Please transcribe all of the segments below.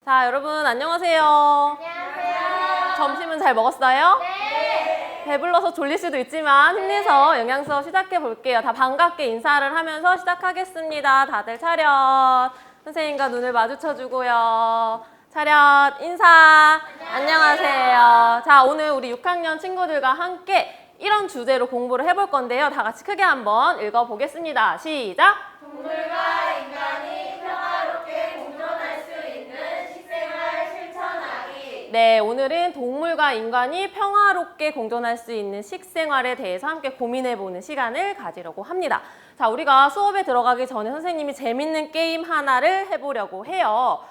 자, 여러분 안녕하세요. 안녕하세요. 점심은 잘 먹었어요? 네. 배불러서 졸릴 수도 있지만 힘내서 영양 수업 시작해 볼게요. 다 반갑게 인사를 하면서 시작하겠습니다. 다들 차렷. 선생님과 눈을 마주쳐 주고요. 차렷 인사. 안녕하세요. 자, 오늘 우리 6학년 친구들과 함께 이런 주제로 공부를 해볼 건데요. 다 같이 크게 한번 읽어보겠습니다. 시작! 동물과 인간이 평화롭게 공존할 수 있는 식생활 실천하기. 네, 오늘은 동물과 인간이 평화롭게 공존할 수 있는 식생활에 대해서 함께 고민해보는 시간을 가지려고 합니다. 자, 우리가 수업에 들어가기 전에 선생님이 재밌는 게임 하나를 해보려고 해요.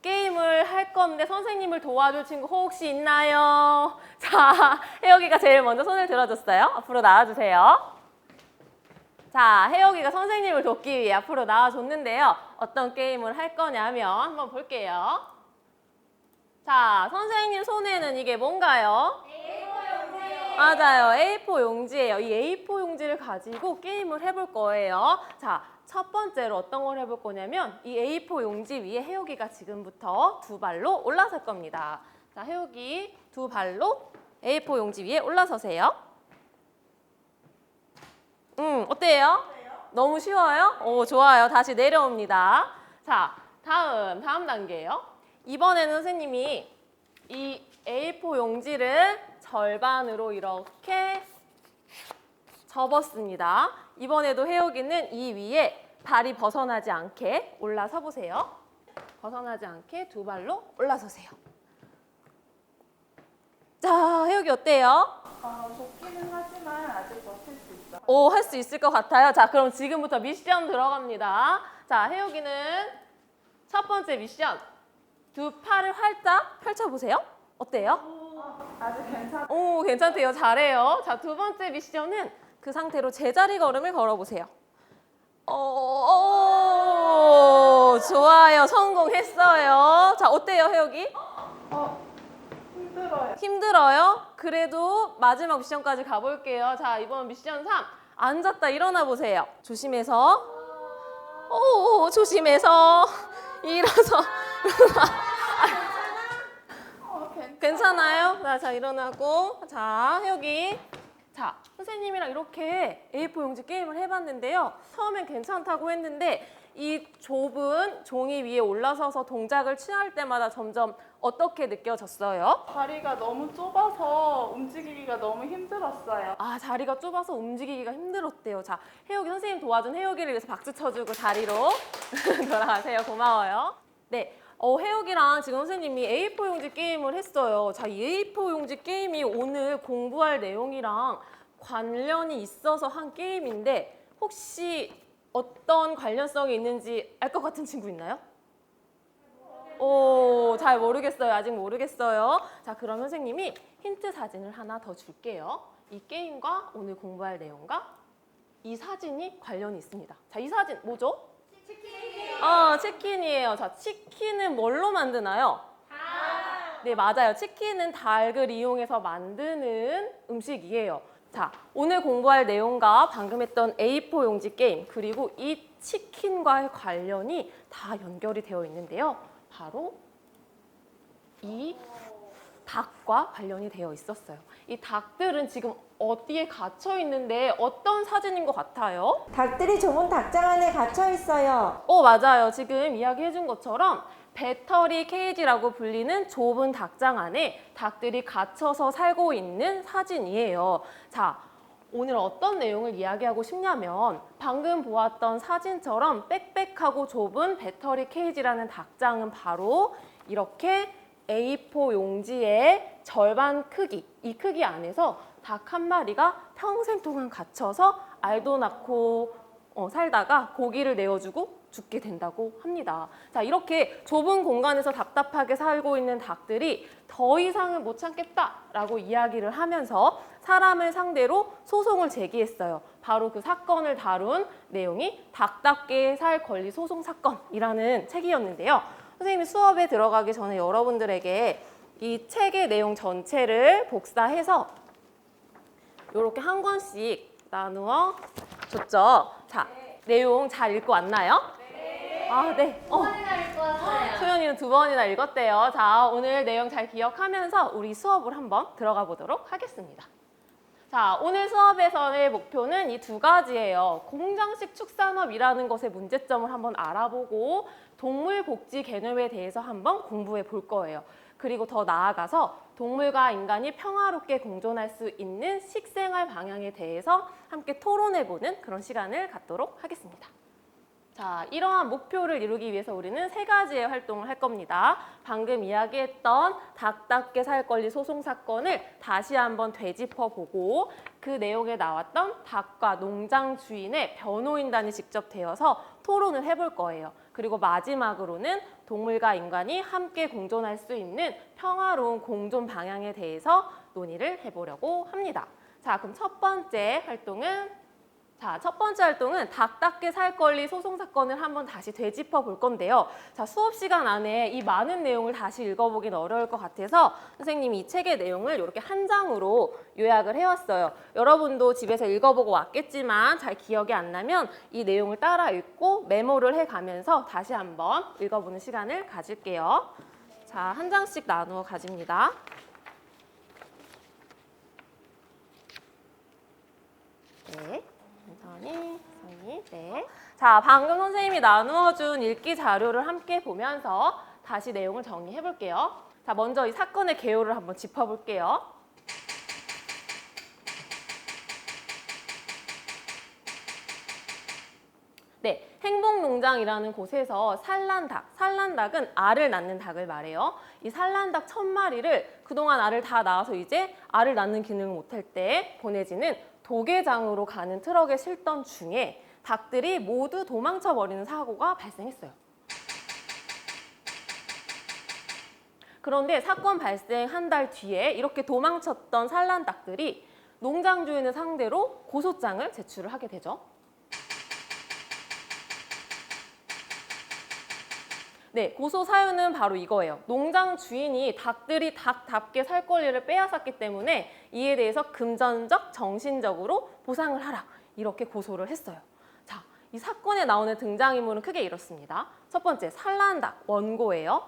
게임을 할 건데 선생님을 도와줄 친구 혹시 있나요? 자, 혜혁이가 제일 먼저 손을 들어줬어요. 앞으로 나와주세요. 자, 혜혁이가 선생님을 돕기 위해 앞으로 나와줬는데요. 어떤 게임을 할 거냐면 한번 볼게요. 자, 선생님 손에는 이게 뭔가요? A4 용지요. 맞아요. A4 용지예요. 이 A4 용지를 가지고 게임을 해볼 거예요. 자, 첫 번째로 어떤 걸 해볼 거냐면 이 A4 용지 위에 혜혁이가 지금부터 두 발로 올라설 겁니다. 자, 혜혁이 두 발로 A4 용지 위에 올라서세요. 어때요? 너무 쉬워요? 오, 좋아요. 다시 내려옵니다. 자, 다음 단계예요. 이번에는 선생님이 이 A4 용지를 절반으로 이렇게 접었습니다. 이번에도 혜혁이는 이 위에 발이 벗어나지 않게 올라서 보세요. 벗어나지 않게 두 발로 올라서세요. 자, 혜혁이 어때요? 좋기는 하지만 아직 버틸 수 있어. 오, 할 수 있을 것 같아요. 자, 그럼 지금부터 미션 들어갑니다. 자, 혜혁이는 첫 번째 미션. 두 팔을 활짝 펼쳐보세요. 어때요? 아직 괜찮아. 오, 괜찮대요. 잘해요. 자, 두 번째 미션은 그 상태로 제자리 걸음을 걸어보세요. 좋아요. 성공했어요. 자, 어때요, 혜혁이? 힘들어요. 힘들어요? 그래도 마지막 미션까지 가볼게요. 자, 이번 미션 3. 앉았다 일어나 보세요. 조심해서. 조심해서. 일어서. 괜찮아요? 자, 일어나고. 자, 혜혁이. 자, 선생님이랑 이렇게 A4 용지 게임을 해봤는데요. 처음엔 괜찮다고 했는데 이 좁은 종이 위에 올라서서 동작을 취할 때마다 점점 어떻게 느껴졌어요? 다리가 너무 좁아서 움직이기가 너무 힘들었어요. 아, 자리가 좁아서 움직이기가 힘들었대요. 자, 혜혁이 선생님 도와준 혜혁이를 위해서 박수 쳐주고 자리로 돌아가세요. 고마워요. 네, 혜혁이랑 지금 선생님이 A4 용지 게임을 했어요. 자, 이 A4 용지 게임이 오늘 공부할 내용이랑 관련이 있어서 한 게임인데 혹시 어떤 관련성이 있는지 알 것 같은 친구 있나요? 잘 모르겠어요. 아직 모르겠어요. 자, 그럼 선생님이 힌트 사진을 하나 더 줄게요. 이 게임과 오늘 공부할 내용과 이 사진이 관련이 있습니다. 자, 이 사진 뭐죠? 치킨이요. 치킨이에요. 자, 치킨은 뭘로 만드나요? 네, 맞아요. 치킨은 닭을 이용해서 만드는 음식이에요. 자, 오늘 공부할 내용과 방금 했던 A4 용지 게임 그리고 이 치킨과의 관련이 다 연결이 되어 있는데요. 바로 이 닭과 관련이 되어 있었어요. 이 닭들은 지금 어디에 갇혀 있는데 어떤 사진인 것 같아요? 닭들이 좁은 닭장 안에 갇혀 있어요. 맞아요. 지금 이야기해준 것처럼 배터리 케이지라고 불리는 좁은 닭장 안에 닭들이 갇혀서 살고 있는 사진이에요. 자, 오늘 어떤 내용을 이야기하고 싶냐면 방금 보았던 사진처럼 빽빽하고 좁은 배터리 케이지라는 닭장은 바로 이렇게 A4 용지의 절반 크기, 이 크기 안에서 닭 한 마리가 평생 동안 갇혀서 알도 낳고 살다가 고기를 내어주고 죽게 된다고 합니다. 자, 이렇게 좁은 공간에서 답답하게 살고 있는 닭들이 더 이상은 못 참겠다라고 이야기를 하면서 사람을 상대로 소송을 제기했어요. 바로 그 사건을 다룬 내용이 닭답게 살 권리 소송 사건이라는 책이었는데요. 선생님이 수업에 들어가기 전에 여러분들에게 이 책의 내용 전체를 복사해서 이렇게 한 권씩 나누어 줬죠. 자, 내용 잘 읽고 왔나요? 네. 아, 네. 번이나 읽었어요. 소연이는 2번이나 읽었대요. 자, 오늘 내용 잘 기억하면서 우리 수업을 한번 들어가 보도록 하겠습니다. 자, 오늘 수업에서의 목표는 이 2가지예요. 공장식 축산업이라는 것의 문제점을 한번 알아보고 동물 복지 개념에 대해서 한번 공부해 볼 거예요. 그리고 더 나아가서 동물과 인간이 평화롭게 공존할 수 있는 식생활 방향에 대해서 함께 토론해보는 그런 시간을 갖도록 하겠습니다. 자, 이러한 목표를 이루기 위해서 우리는 3가지의 활동을 할 겁니다. 방금 이야기했던 닭답게 살 권리 소송 사건을 다시 한번 되짚어보고 그 내용에 나왔던 닭과 농장 주인의 변호인단이 직접 되어서 토론을 해볼 거예요. 그리고 마지막으로는 동물과 인간이 함께 공존할 수 있는 평화로운 공존 방향에 대해서 논의를 해보려고 합니다. 자, 그럼 첫 번째 활동은 닭답게 살 권리 소송 사건을 한번 다시 되짚어 볼 건데요. 자, 수업 시간 안에 이 많은 내용을 다시 읽어보긴 어려울 것 같아서 선생님이 이 책의 내용을 이렇게 한 장으로 요약을 해왔어요. 여러분도 집에서 읽어보고 왔겠지만 잘 기억이 안 나면 이 내용을 따라 읽고 메모를 해가면서 다시 한번 읽어보는 시간을 가질게요. 자, 한 장씩 나누어 가집니다. 네. 천천히, 네. 자, 방금 선생님이 나누어준 읽기 자료를 함께 보면서 다시 내용을 정리해 볼게요. 자, 먼저 이 사건의 개요를 한번 짚어볼게요. 네, 행복농장이라는 곳에서 산란닭은 알을 낳는 닭을 말해요. 이 산란닭 1000마리를 그동안 알을 다 낳아서 이제 알을 낳는 기능을 못할 때 보내지는 도계장으로 가는 트럭에 실던 중에 닭들이 모두 도망쳐 버리는 사고가 발생했어요. 그런데 사건 발생 한 달 뒤에 이렇게 도망쳤던 산란닭들이 농장 주인을 상대로 고소장을 제출을 하게 되죠. 네, 고소 사유는 바로 이거예요. 농장 주인이 닭들이 닭답게 살 권리를 빼앗았기 때문에 이에 대해서 금전적, 정신적으로 보상을 하라. 이렇게 고소를 했어요. 자, 이 사건에 나오는 등장인물은 크게 이렇습니다. 첫 번째, 산란닭 원고예요.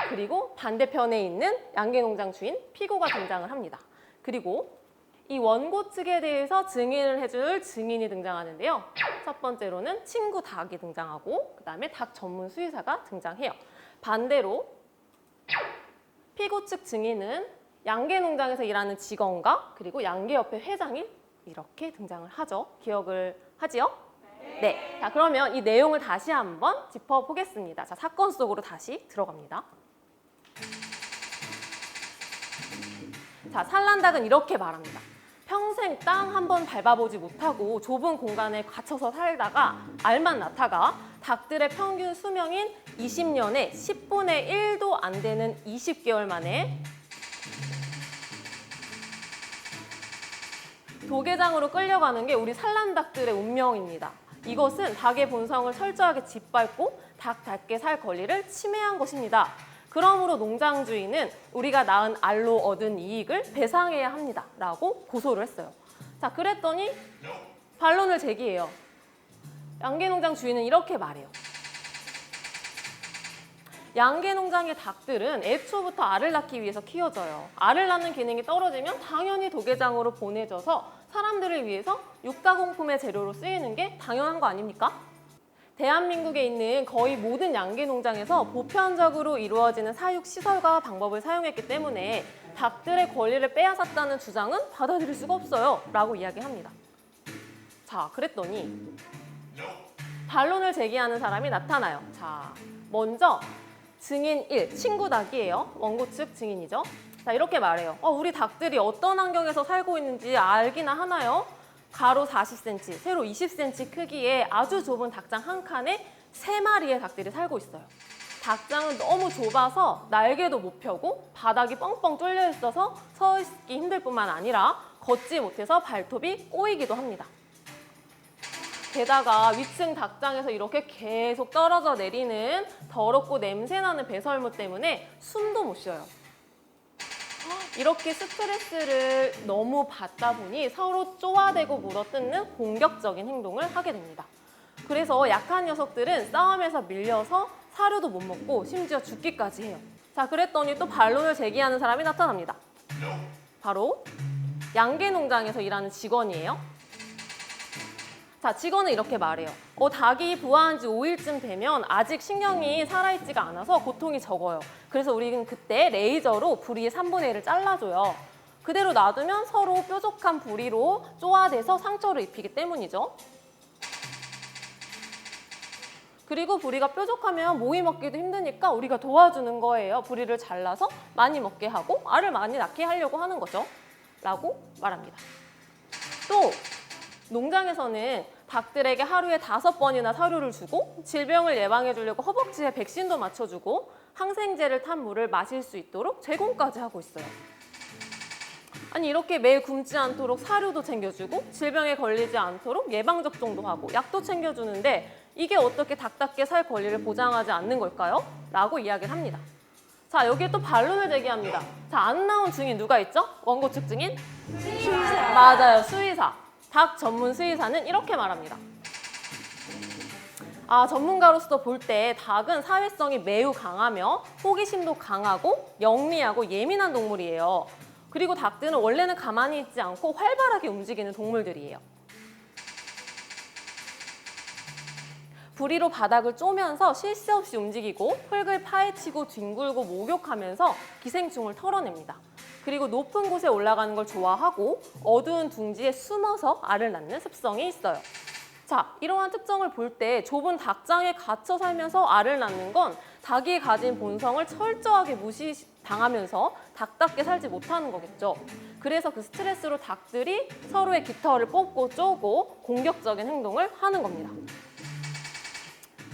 그리고 반대편에 있는 양계농장 주인 피고가 등장을 합니다. 그리고 이 원고 측에 대해서 증인을 해줄 증인이 등장하는데요. 첫 번째로는 친구 닭이 등장하고 그다음에 닭 전문 수의사가 등장해요. 반대로 피고 측 증인은 양계농장에서 일하는 직원과 그리고 양계협회 회장이 이렇게 등장을 하죠. 기억을 하지요? 네. 자, 그러면 이 내용을 다시 한번 짚어보겠습니다. 자, 사건 속으로 다시 들어갑니다. 자, 산란닭은 이렇게 말합니다. 평생 땅 한 번 밟아보지 못하고 좁은 공간에 갇혀서 살다가 알만 낳다가 닭들의 평균 수명인 20년에 10분의 1도 안 되는 20개월 만에 도계장으로 끌려가는 게 우리 산란닭들의 운명입니다. 이것은 닭의 본성을 철저하게 짓밟고 닭답게 살 권리를 침해한 것입니다. 그러므로 농장 주인은 우리가 낳은 알로 얻은 이익을 배상해야 합니다. 라고 고소를 했어요. 자, 그랬더니 반론을 제기해요. 양계농장 주인은 이렇게 말해요. 양계농장의 닭들은 애초부터 알을 낳기 위해서 키워져요. 알을 낳는 기능이 떨어지면 당연히 도계장으로 보내져서 사람들을 위해서 육가공품의 재료로 쓰이는 게 당연한 거 아닙니까? 대한민국에 있는 거의 모든 양계농장에서 보편적으로 이루어지는 사육시설과 방법을 사용했기 때문에 닭들의 권리를 빼앗았다는 주장은 받아들일 수가 없어요. 라고 이야기합니다. 자, 그랬더니 반론을 제기하는 사람이 나타나요. 자, 먼저 증인 1, 친구 닭이에요. 원고 측 증인이죠. 자, 이렇게 말해요. 우리 닭들이 어떤 환경에서 살고 있는지 알기나 하나요? 가로 40cm, 세로 20cm 크기의 아주 좁은 닭장 한 칸에 3마리의 닭들이 살고 있어요. 닭장은 너무 좁아서 날개도 못 펴고 바닥이 뻥뻥 뚫려 있어서 서 있기 힘들 뿐만 아니라 걷지 못해서 발톱이 꼬이기도 합니다. 게다가 위층 닭장에서 이렇게 계속 떨어져 내리는 더럽고 냄새나는 배설물 때문에 숨도 못 쉬어요. 이렇게 스트레스를 너무 받다 보니 서로 쪼아대고 물어뜯는 공격적인 행동을 하게 됩니다. 그래서 약한 녀석들은 싸움에서 밀려서 사료도 못 먹고 심지어 죽기까지 해요. 자, 그랬더니 또 반론을 제기하는 사람이 나타납니다. 바로 양계 농장에서 일하는 직원이에요. 자, 직원은 이렇게 말해요. 닭이 부화한 지 5일쯤 되면 아직 신경이 살아있지가 않아서 고통이 적어요. 그래서 우리는 그때 레이저로 부리의 3분의 1을 잘라줘요. 그대로 놔두면 서로 뾰족한 부리로 쪼아대서 상처를 입히기 때문이죠. 그리고 부리가 뾰족하면 모이 먹기도 힘드니까 우리가 도와주는 거예요. 부리를 잘라서 많이 먹게 하고 알을 많이 낳게 하려고 하는 거죠. 라고 말합니다. 또 농장에서는 닭들에게 하루에 5번이나 사료를 주고 질병을 예방해 주려고 허벅지에 백신도 맞춰주고 항생제를 탄 물을 마실 수 있도록 제공까지 하고 있어요. 아니 이렇게 매일 굶지 않도록 사료도 챙겨주고 질병에 걸리지 않도록 예방접종도 하고 약도 챙겨주는데 이게 어떻게 닭답게 살 권리를 보장하지 않는 걸까요? 라고 이야기를 합니다. 자, 여기에 또 반론을 제기합니다. 자, 안 나온 증인 누가 있죠? 원고 측 증인? 수의사. 맞아요, 수의사. 닭 전문 수의사는 이렇게 말합니다. 전문가로서 볼 때 닭은 사회성이 매우 강하며 호기심도 강하고 영리하고 예민한 동물이에요. 그리고 닭들은 원래는 가만히 있지 않고 활발하게 움직이는 동물들이에요. 부리로 바닥을 쪼면서 쉴 새 없이 움직이고 흙을 파헤치고 뒹굴고 목욕하면서 기생충을 털어냅니다. 그리고 높은 곳에 올라가는 걸 좋아하고 어두운 둥지에 숨어서 알을 낳는 습성이 있어요. 자, 이러한 특성을 볼 때 좁은 닭장에 갇혀 살면서 알을 낳는 건 닭이 가진 본성을 철저하게 무시당하면서 닭답게 살지 못하는 거겠죠. 그래서 그 스트레스로 닭들이 서로의 깃털을 뽑고 쪼고 공격적인 행동을 하는 겁니다.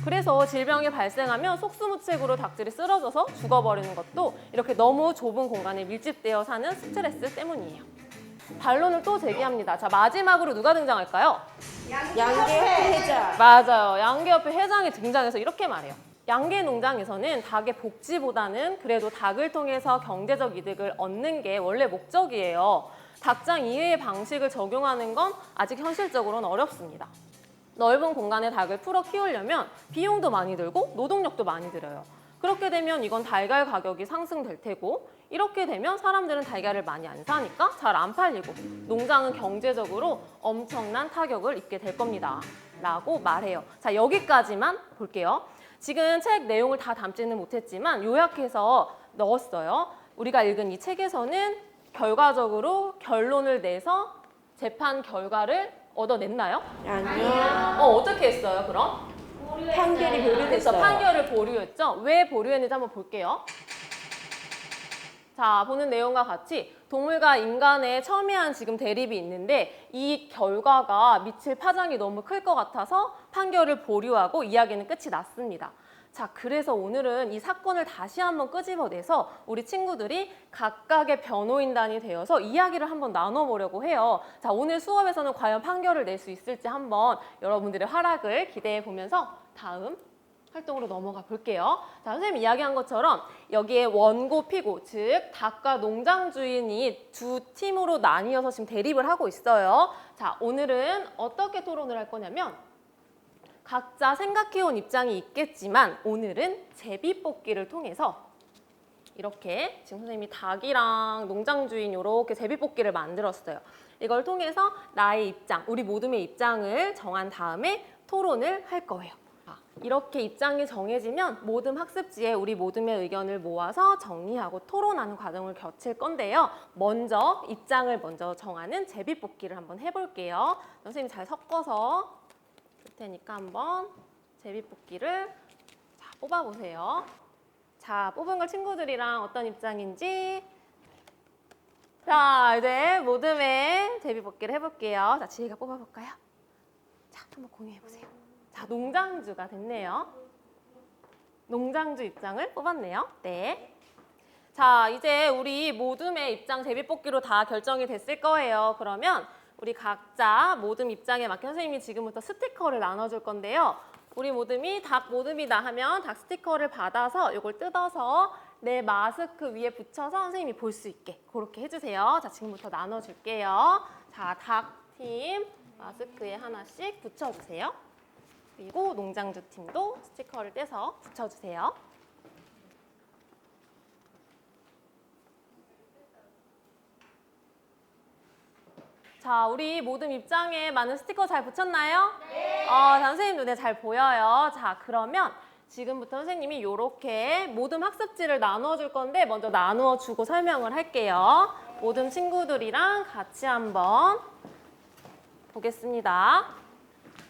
그래서 질병이 발생하면 속수무책으로 닭들이 쓰러져서 죽어버리는 것도 이렇게 너무 좁은 공간에 밀집되어 사는 스트레스 때문이에요. 반론을 또 제기합니다. 자, 마지막으로 누가 등장할까요? 양계협회 회장. 맞아요. 양계협회 회장이 등장해서 이렇게 말해요. 양계 농장에서는 닭의 복지보다는 그래도 닭을 통해서 경제적 이득을 얻는 게 원래 목적이에요. 닭장 이외의 방식을 적용하는 건 아직 현실적으로는 어렵습니다. 넓은 공간에 닭을 풀어 키우려면 비용도 많이 들고 노동력도 많이 들어요. 그렇게 되면 이건 달걀 가격이 상승될 테고 이렇게 되면 사람들은 달걀을 많이 안 사니까 잘 안 팔리고 농장은 경제적으로 엄청난 타격을 입게 될 겁니다. 라고 말해요. 자, 여기까지만 볼게요. 지금 책 내용을 다 담지는 못했지만 요약해서 넣었어요. 우리가 읽은 이 책에서는 결과적으로 결론을 내서 재판 결과를 얻어냈나요? 아니요. 어떻게 했어요, 그럼? 판결이 그래서 보류됐어요. 판결을 보류했죠. 왜 보류했는지 한번 볼게요. 자, 보는 내용과 같이 동물과 인간의 첨예한 지금 대립이 있는데 이 결과가 미칠 파장이 너무 클 것 같아서 판결을 보류하고 이야기는 끝이 났습니다. 자, 그래서 오늘은 이 사건을 다시 한번 끄집어내서 우리 친구들이 각각의 변호인단이 되어서 이야기를 한번 나눠보려고 해요. 자, 오늘 수업에서는 과연 판결을 낼 수 있을지 한번 여러분들의 활약을 기대해 보면서 다음 활동으로 넘어가 볼게요. 자, 선생님이 이야기한 것처럼 여기에 원고, 피고, 즉 닭과 농장 주인이 두 팀으로 나뉘어서 지금 대립을 하고 있어요. 자, 오늘은 어떻게 토론을 할 거냐면 각자 생각해온 입장이 있겠지만 오늘은 제비뽑기를 통해서 이렇게 지금 선생님이 닭이랑 농장 주인 이렇게 제비뽑기를 만들었어요. 이걸 통해서 나의 입장, 우리 모둠의 입장을 정한 다음에 토론을 할 거예요. 이렇게 입장이 정해지면 모둠 학습지에 우리 모둠의 의견을 모아서 정리하고 토론하는 과정을 거칠 건데요. 먼저 입장을 먼저 정하는 제비뽑기를 한번 해볼게요. 선생님 잘 섞어서 줄 테니까 한번 제비뽑기를 뽑아보세요. 자, 뽑은 걸 친구들이랑 어떤 입장인지. 자, 이제 모둠의 제비뽑기를 해볼게요. 자, 지희가 뽑아볼까요? 자, 한번 공유해보세요. 자, 농장주가 됐네요. 농장주 입장을 뽑았네요. 네. 자, 이제 우리 모둠의 입장 제비뽑기로 다 결정이 됐을 거예요. 그러면 우리 각자 모둠 입장에 맞게 선생님이 지금부터 스티커를 나눠줄 건데요. 우리 모둠이 닭 모둠이다 하면 닭 스티커를 받아서 이걸 뜯어서 내 마스크 위에 붙여서 선생님이 볼 수 있게 그렇게 해주세요. 자, 지금부터 나눠줄게요. 자, 닭팀 마스크에 하나씩 붙여주세요. 그리고 농장주 팀도 스티커를 떼서 붙여주세요. 자, 우리 모든 입장에 맞는 스티커 잘 붙였나요? 네. 선생님 눈에 잘 보여요. 자, 그러면 지금부터 선생님이 이렇게 모듬 학습지를 나누어 줄 건데 먼저 나누어 주고 설명을 할게요. 모듬 친구들이랑 같이 한번 보겠습니다.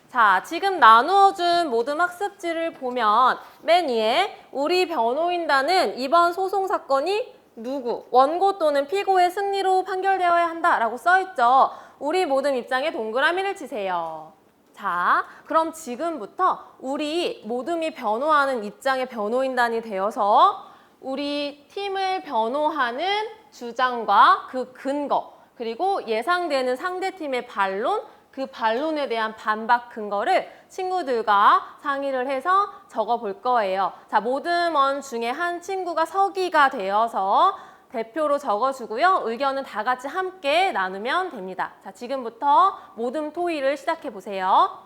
자, 지금 나누어 준 모듬 학습지를 보면 맨 위에 우리 변호인단은 이번 소송 사건이 누구, 원고 또는 피고의 승리로 판결되어야 한다라고 써있죠. 우리 모듬 입장에 동그라미를 치세요. 자, 그럼 지금부터 우리 모듬이 변호하는 입장의 변호인단이 되어서 우리 팀을 변호하는 주장과 그 근거, 그리고 예상되는 상대팀의 반론, 그 반론에 대한 반박 근거를 친구들과 상의를 해서 적어 볼 거예요. 자, 모듬원 중에 한 친구가 서기가 되어서 대표로 적어주고요. 의견은 다 같이 함께 나누면 됩니다. 자, 지금부터 모듬 토의를 시작해 보세요.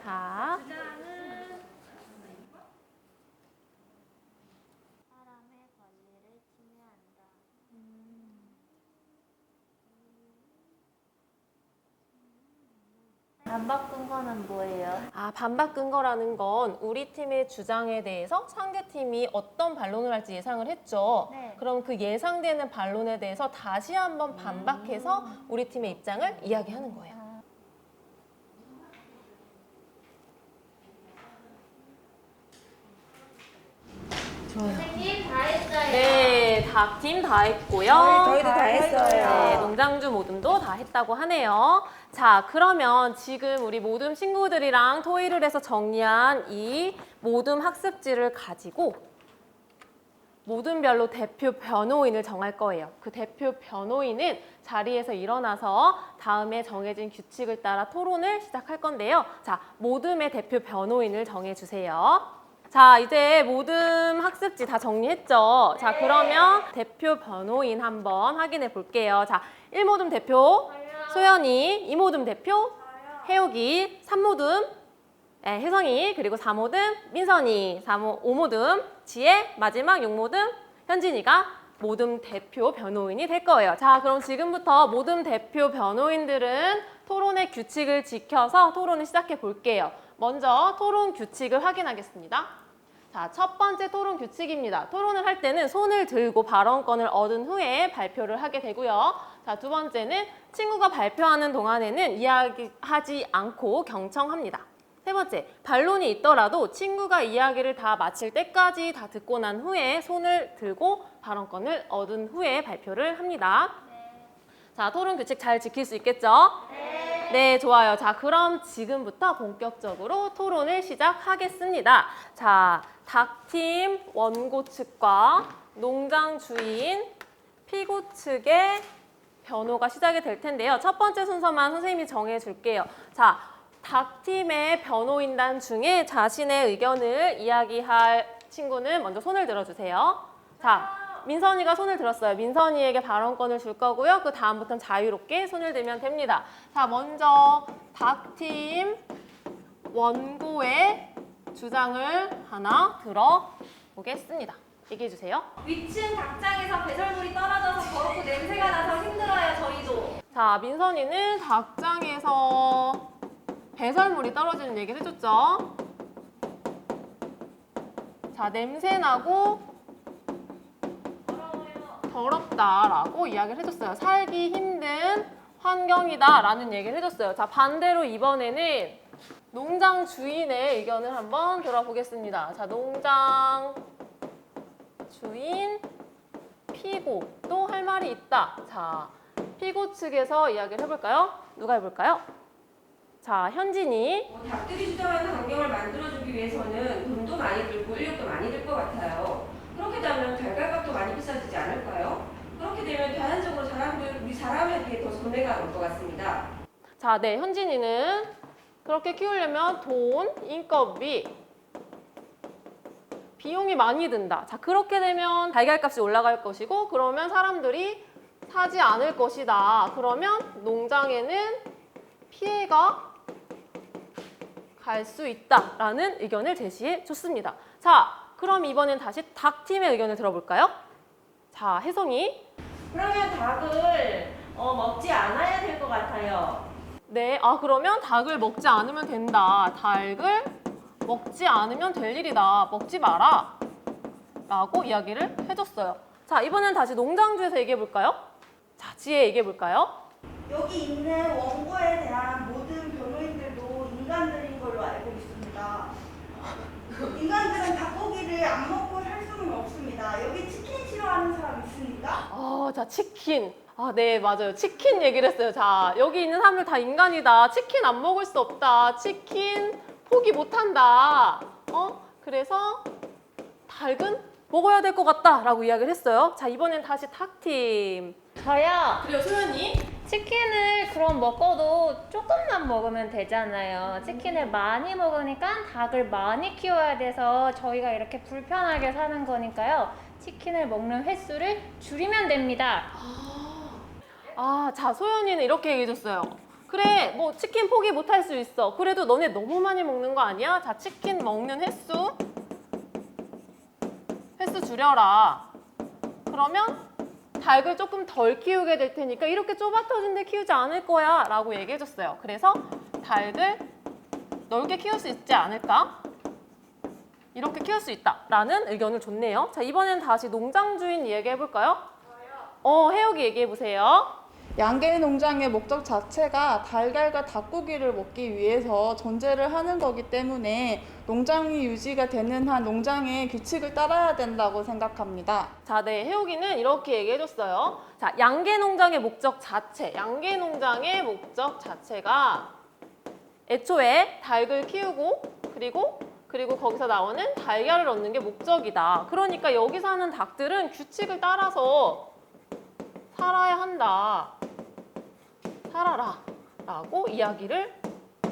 자, 사람의 권리를 침해한다. 반박 근거는 뭐예요? 반박 근거라는 건 우리 팀의 주장에 대해서 상대팀이 어떤 반론을 할지 예상을 했죠. 네. 그럼 그 예상되는 반론에 대해서 다시 한번 반박해서 우리 팀의 입장을 이야기하는 거예요. 선생님 다 했어요. 네, 다 팀 다 했고요. 저희도 다 했어요. 네, 농장주 모듬도 다 했다고 하네요. 자, 그러면 지금 우리 모듬 친구들이랑 토의를 해서 정리한 이 모듬 학습지를 가지고 모듬별로 대표 변호인을 정할 거예요. 그 대표 변호인은 자리에서 일어나서 다음에 정해진 규칙을 따라 토론을 시작할 건데요. 자, 모듬의 대표 변호인을 정해주세요. 자, 이제 모듬 학습지 다 정리했죠? 자, 그러면 대표 변호인 한번 확인해 볼게요. 자, 1모듬 대표 소연이, 2모듬 대표 혜옥이, 3모듬 혜성이, 그리고 4모듬 민선이, 5모듬 지혜, 마지막 6모듬 현진이가 모듬 대표 변호인이 될 거예요. 자, 그럼 지금부터 모듬 대표 변호인들은 토론의 규칙을 지켜서 토론을 시작해 볼게요. 먼저 토론 규칙을 확인하겠습니다. 자, 첫 번째 토론 규칙입니다. 토론을 할 때는 손을 들고 발언권을 얻은 후에 발표를 하게 되고요. 자, 두 번째는 친구가 발표하는 동안에는 이야기하지 않고 경청합니다. 세 번째, 반론이 있더라도 친구가 이야기를 다 마칠 때까지 다 듣고 난 후에 손을 들고 발언권을 얻은 후에 발표를 합니다. 자, 토론 규칙 잘 지킬 수 있겠죠? 네, 좋아요. 자, 그럼 지금부터 본격적으로 토론을 시작하겠습니다. 자, 닭팀 원고 측과 농장 주인 피고 측의 변호가 시작이 될 텐데요. 첫 번째 순서만 선생님이 정해줄게요. 자, 닭팀의 변호인단 중에 자신의 의견을 이야기할 친구는 먼저 손을 들어주세요. 자, 민선이가 손을 들었어요. 민선이에게 발언권을 줄 거고요. 그 다음부터는 자유롭게 손을 들면 됩니다. 자, 먼저 닭팀 원고의 주장을 하나 들어보겠습니다. 얘기해 주세요. 위층 닭장에서 배설물이 떨어져서 더럽고 냄새가 나서 힘들어요, 저희도. 자, 민선이는 닭장에서 배설물이 떨어지는 얘기를 해줬죠. 자, 냄새나고 더럽다라고 이야기를 해줬어요. 살기 힘든 환경이다라는 얘기를 해줬어요. 자, 반대로 이번에는 농장 주인의 의견을 한번 들어보겠습니다. 자, 농장 주인 피고 또 할 말이 있다. 자, 피고 측에서 이야기를 해볼까요? 누가 해볼까요? 자, 현진이. 닭들이 주장하는 환경을 만들어주기 위해서는 돈도 많이 들고 인력도 많이 들 것 같아요. 그렇게 되면 달걀값도 많이 비싸지지 않을까요? 그렇게 되면 자연적으로 우리 사람에게 더 손해가 올 것 같습니다. 자, 네, 현진이는 그렇게 키우려면 돈, 인건비, 비용이 많이 든다. 자, 그렇게 되면 달걀값이 올라갈 것이고 그러면 사람들이 사지 않을 것이다. 그러면 농장에는 피해가 갈 수 있다라는 의견을 제시해 줬습니다. 자, 그럼 이번엔 다시 닭팀의 의견을 들어볼까요? 자, 혜성이. 그러면 닭을 먹지 않아야 될 것 같아요. 네, 그러면 닭을 먹지 않으면 된다. 닭을 먹지 않으면 될 일이다. 먹지 마라. 라고 이야기를 해줬어요. 자, 이번엔 다시 농장주에서 얘기해볼까요? 자, 지혜 얘기해볼까요? 여기 있는 원고에 대한 모든 변호인들도 인간들인 걸로 알고 있습니다. 인간들은 닭고기를 안 먹고 살 수는 없습니다. 여기 치킨 싫어하는 사람 있습니까? 자, 치킨. 네, 맞아요. 치킨 얘기를 했어요. 자, 여기 있는 사람들 다 인간이다. 치킨 안 먹을 수 없다. 치킨 포기 못한다. 그래서 닭은 먹어야 될 것 같다라고 이야기를 했어요. 자, 이번엔 다시 닭팀. 저요. 그래요, 소연이. 치킨을 그럼 먹어도 조금만 먹으면 되잖아요. 치킨을 많이 먹으니까 닭을 많이 키워야 돼서 저희가 이렇게 불편하게 사는 거니까요. 치킨을 먹는 횟수를 줄이면 됩니다. 자, 소연이는 이렇게 얘기해줬어요. 그래, 뭐 치킨 포기 못할 수 있어. 그래도 너네 너무 많이 먹는 거 아니야? 자, 치킨 먹는 횟수 줄여라. 그러면 닭을 조금 덜 키우게 될 테니까 이렇게 좁아터진 데 키우지 않을 거야 라고 얘기해줬어요. 그래서 닭을 넓게 키울 수 있지 않을까? 이렇게 키울 수 있다 라는 의견을 줬네요. 자, 이번엔 다시 농장 주인 얘기해볼까요? 혜옥이 얘기해보세요. 양계 농장의 목적 자체가 달걀과 닭고기를 먹기 위해서 전제를 하는 거기 때문에 농장이 유지가 되는 한 농장의 규칙을 따라야 된다고 생각합니다. 자, 네, 혜옥이는 이렇게 얘기해줬어요. 자, 양계 농장의 목적 자체, 양계 농장의 목적 자체가 애초에 닭을 키우고 그리고 거기서 나오는 달걀을 얻는 게 목적이다. 그러니까 여기 사는 닭들은 규칙을 따라서 살아야 한다. 살아라. 라고 이야기를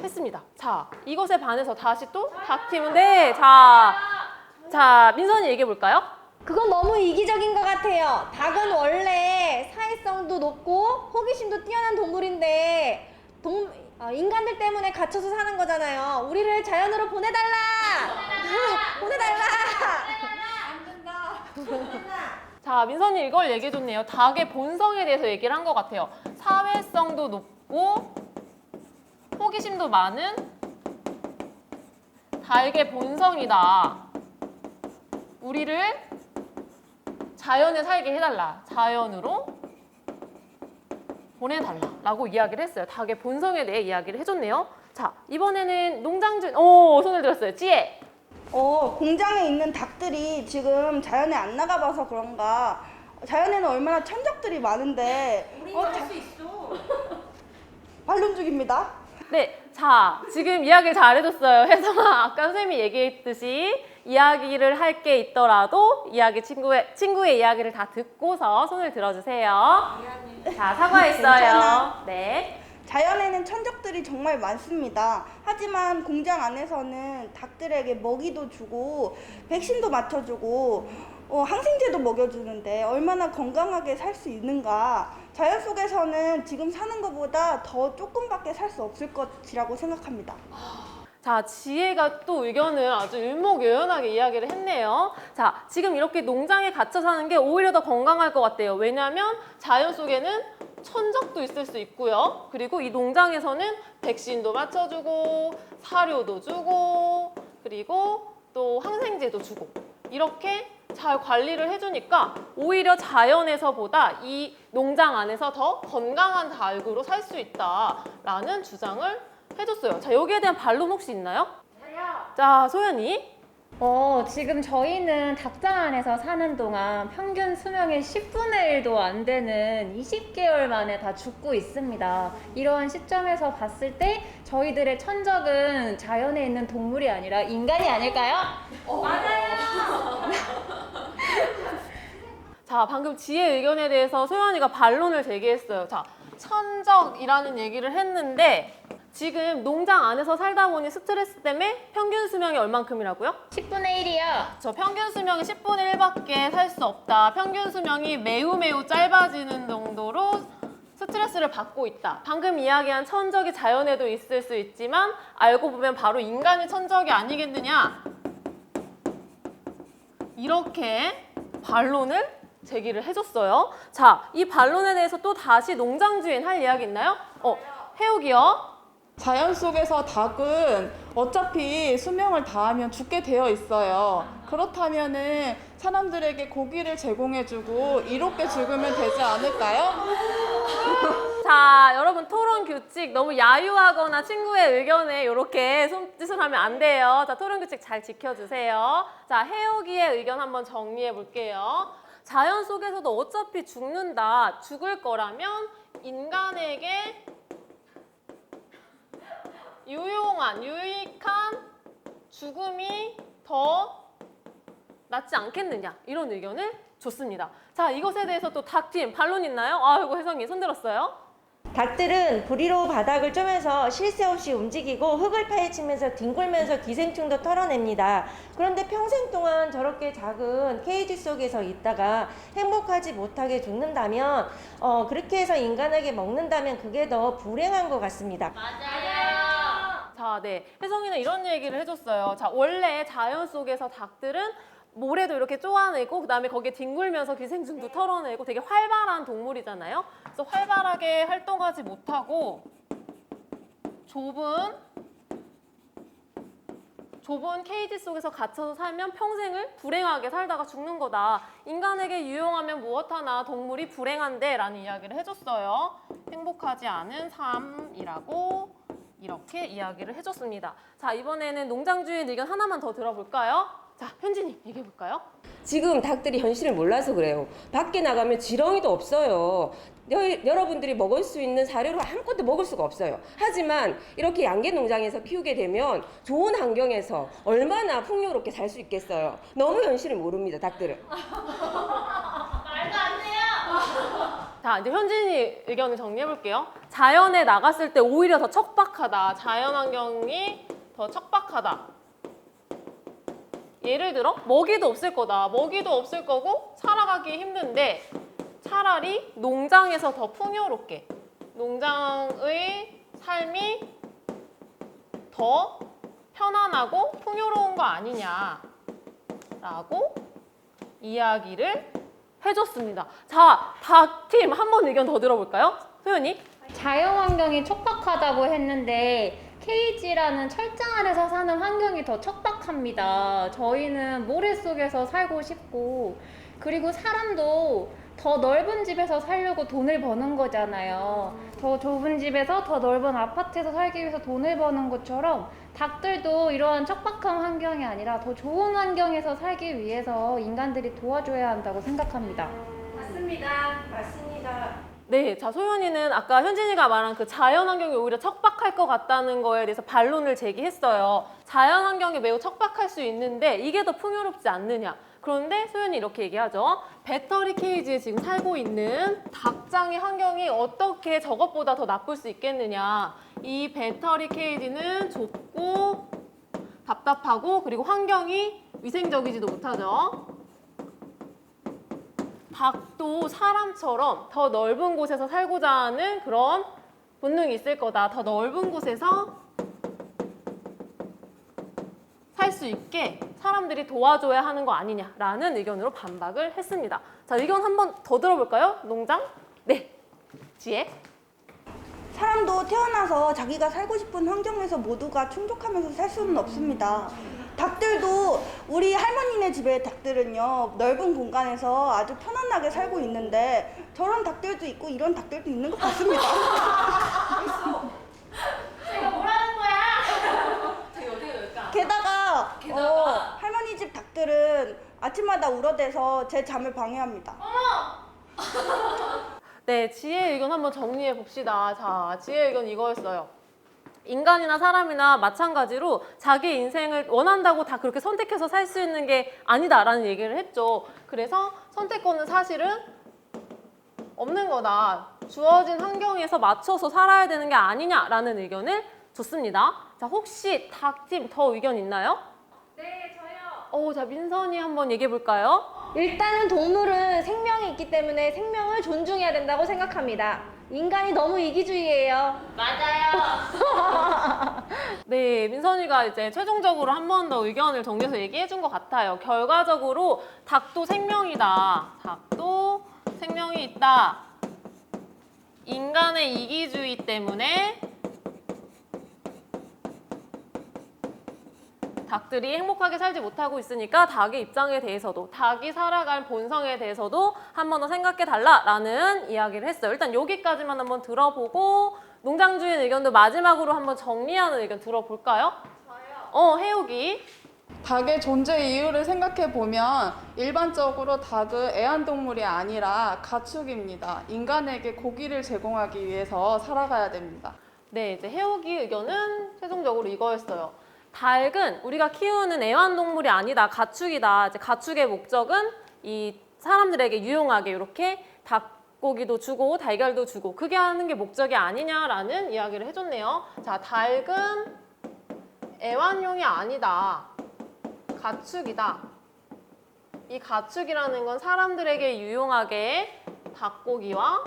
했습니다. 자, 이것에 반해서 다시 또 닭팀은 자, 민선이 얘기해볼까요? 그건 너무 이기적인 것 같아요. 닭은 원래 사회성도 높고 호기심도 뛰어난 동물인데 인간들 때문에 갇혀서 사는 거잖아요. 우리를 자연으로 보내달라! 보내달라! 안 된다. 자, 민선이 이걸 얘기해줬네요. 닭의 본성에 대해서 얘기를 한 것 같아요. 사회성도 높고 호기심도 많은 닭의 본성이다. 우리를 자연에 살게 해달라. 자연으로 보내달라. 라고 이야기를 했어요. 닭의 본성에 대해 이야기를 해줬네요. 자, 이번에는 농장주인, 손을 들었어요. 지혜. 공장에 있는 닭들이 지금 자연에 안 나가봐서 그런가 자연에는 얼마나 천적들이 많은데 우리 할수 있어. 반론 중입니다. 네, 자, 지금 이야기를 잘해줬어요. 혜성아, 아까 선생님이 얘기했듯이 이야기를 할 게 있더라도 친구의 이야기를 다 듣고서 손을 들어주세요. 자, 사과했어요. 괜찮아. 네. 자연에는 천적들이 정말 많습니다. 하지만 공장 안에서는 닭들에게 먹이도 주고 백신도 맞춰주고 항생제도 먹여주는데 얼마나 건강하게 살 수 있는가. 자연 속에서는 지금 사는 것보다 더 조금밖에 살 수 없을 것이라고 생각합니다. 자, 지혜가 또 의견을 아주 일목요연하게 이야기를 했네요. 자, 지금 이렇게 농장에 갇혀 사는 게 오히려 더 건강할 것 같아요. 왜냐하면 자연 속에는 천적도 있을 수 있고요. 그리고 이 농장에서는 백신도 맞춰주고 사료도 주고 그리고 또 항생제도 주고 이렇게 잘 관리를 해주니까 오히려 자연에서보다 이 농장 안에서 더 건강한 닭으로 살 수 있다라는 주장을 해줬어요. 자, 여기에 대한 반론 혹시 있나요? 자, 소연이. 지금 저희는 닭장 안에서 사는 동안 평균 수명의 10분의 1도 안 되는 20개월 만에 다 죽고 있습니다. 이러한 시점에서 봤을 때 저희들의 천적은 자연에 있는 동물이 아니라 인간이 아닐까요? 맞아요. 자, 방금 지혜 의견에 대해서 소연이가 반론을 제기했어요. 자, 천적이라는 얘기를 했는데 지금 농장 안에서 살다 보니 스트레스 때문에 평균 수명이 얼만큼이라고요? 10분의 1이요. 저 평균 수명이 10분의 1밖에 살 수 없다. 평균 수명이 매우 짧아지는 정도로 스트레스를 받고 있다. 방금 이야기한 천적이 자연에도 있을 수 있지만 알고 보면 바로 인간이 천적이 아니겠느냐. 이렇게 반론을 제기를 해줬어요. 자, 이 반론에 대해서 또 다시 농장주인 할 이야기 있나요? 해옥이요. 자연 속에서 닭은 어차피 수명을 다하면 죽게 되어 있어요. 그렇다면은 사람들에게 고기를 제공해주고 이롭게 죽으면 되지 않을까요? 자, 여러분 토론 규칙 너무 야유하거나 친구의 의견에 이렇게 손짓을 하면 안 돼요. 자, 토론 규칙 잘 지켜주세요. 자, 해옥이의 의견 한번 정리해 볼게요. 자연 속에서도 어차피 죽는다, 죽을 거라면 인간에게 유익한 죽음이 더 낫지 않겠느냐, 이런 의견을 줬습니다. 자, 이것에 대해서 또 닭팀 반론 있나요? 아이고, 혜성이 손 들었어요. 닭들은 부리로 바닥을 쪼면서 쉴 새 없이 움직이고 흙을 파헤치면서 뒹굴면서 기생충도 털어냅니다. 그런데 평생 동안 저렇게 작은 케이지 속에서 있다가 행복하지 못하게 죽는다면 그렇게 해서 인간에게 먹는다면 그게 더 불행한 것 같습니다. 자, 네. 혜성이는 이런 얘기를 해줬어요. 자, 원래 자연 속에서 닭들은 모래도 이렇게 쪼아내고 그다음에 거기에 뒹굴면서 기생충도 털어내고 되게 활발한 동물이잖아요. 그래서 활발하게 활동하지 못하고 좁은 케이지 속에서 갇혀서 살면 평생을 불행하게 살다가 죽는 거다. 인간에게 유용하면 무엇하나 동물이 불행한데 라는 이야기를 해줬어요. 행복하지 않은 삶이라고 이렇게 이야기를 해줬습니다. 자, 이번에는 농장주인 의견 하나만 더 들어볼까요? 자, 현진이 얘기해볼까요? 지금 닭들이 현실을 몰라서 그래요. 밖에 나가면 지렁이도 없어요. 여러분들이 먹을 수 있는 사료로 아무것도 먹을 수가 없어요. 하지만 이렇게 양계 농장에서 키우게 되면 좋은 환경에서 얼마나 풍요롭게 살 수 있겠어요. 너무 현실을 모릅니다, 닭들은. 자, 이제 현진이 의견을 정리해볼게요. 자연에 나갔을 때 오히려 더 척박하다. 자연 환경이 더 척박하다. 예를 들어 먹이도 없을 거다. 먹이도 없을 거고 살아가기 힘든데 차라리 농장에서 더 풍요롭게, 농장의 삶이 더 편안하고 풍요로운 거 아니냐라고 이야기를 해줬습니다. 자, 닭팀 한 번 의견 더 들어볼까요? 소연이? 자연 환경이 척박하다고 했는데 케이지라는 철장 안에서 사는 환경이 더 척박합니다. 저희는 모래 속에서 살고 싶고, 그리고 사람도 더 넓은 집에서 살려고 돈을 버는 거잖아요. 더 좁은 집에서 더 넓은 아파트에서 살기 위해서 돈을 버는 것처럼 닭들도 이러한 척박한 환경이 아니라 더 좋은 환경에서 살기 위해서 인간들이 도와줘야 한다고 생각합니다. 맞습니다. 네, 자, 소연이는 아까 현진이가 말한 그 자연 환경이 오히려 척박할 것 같다는 거에 대해서 반론을 제기했어요. 자연 환경이 매우 척박할 수 있는데 이게 더 풍요롭지 않느냐. 그런데 소연이 이렇게 얘기하죠. 배터리 케이지에 지금 살고 있는 닭장의 환경이 어떻게 저것보다 더 나쁠 수 있겠느냐. 이 배터리 케이지는 좁고 답답하고 그리고 환경이 위생적이지도 못하죠. 닭도 사람처럼 더 넓은 곳에서 살고자 하는 그런 본능이 있을 거다. 더 넓은 곳에서 살 수 있게 사람들이 도와줘야 하는 거 아니냐라는 의견으로 반박을 했습니다. 자, 의견 한 번 더 들어볼까요? 농장? 네, 지혜. 사람도 태어나서 자기가 살고 싶은 환경에서 모두가 충족하면서 살 수는 없습니다. 닭들도 우리 할머니네 집의 닭들은요, 넓은 공간에서 아주 편안하게 살고 있는데 저런 닭들도 있고 이런 닭들도 있는 것 같습니다. 게다가 할머니 집 닭들은 아침마다 울어대서 제 잠을 방해합니다. 네, 지혜의 의견 한번 정리해 봅시다. 자, 지혜의 의견 이거였어요. 인간이나 사람이나 마찬가지로 자기 인생을 원한다고 다 그렇게 선택해서 살 수 있는 게 아니다라는 얘기를 했죠. 그래서 선택권은 사실은 없는 거다. 주어진 환경에서 맞춰서 살아야 되는 게 아니냐라는 의견을 좋습니다. 자, 혹시 닭팀 더 의견 있나요? 네, 저요. 자, 민선이 한번 얘기해 볼까요? 일단은 동물은 생명이 있기 때문에 생명을 존중해야 된다고 생각합니다. 인간이 너무 이기주의예요. 네, 민선이가 이제 최종적으로 한 번 더 의견을 정리해서 얘기해 준 것 같아요. 결과적으로 닭도 생명이다. 닭도 생명이 있다. 인간의 이기주의 때문에 닭들이 행복하게 살지 못하고 있으니까 닭의 입장에 대해서도 닭이 살아갈 본성에 대해서도 한 번 더 생각해 달라라는 이야기를 했어요. 일단 여기까지만 한번 들어보고 농장주인 의견도 마지막으로 한번 정리하는 의견 들어볼까요? 저요. 해옥이. 닭의 존재 이유를 생각해 보면 일반적으로 닭은 애완동물이 아니라 가축입니다. 인간에게 고기를 제공하기 위해서 살아가야 됩니다. 네, 이제 해옥이 의견은 최종적으로 이거였어요. 닭은 우리가 키우는 애완동물이 아니다, 가축이다. 이제 가축의 목적은 이 사람들에게 유용하게 이렇게 닭고기도 주고 달걀도 주고 그게 하는 게 목적이 아니냐라는 이야기를 해줬네요. 자, 닭은 애완용이 아니다, 가축이다. 이 가축이라는 건 사람들에게 유용하게 닭고기와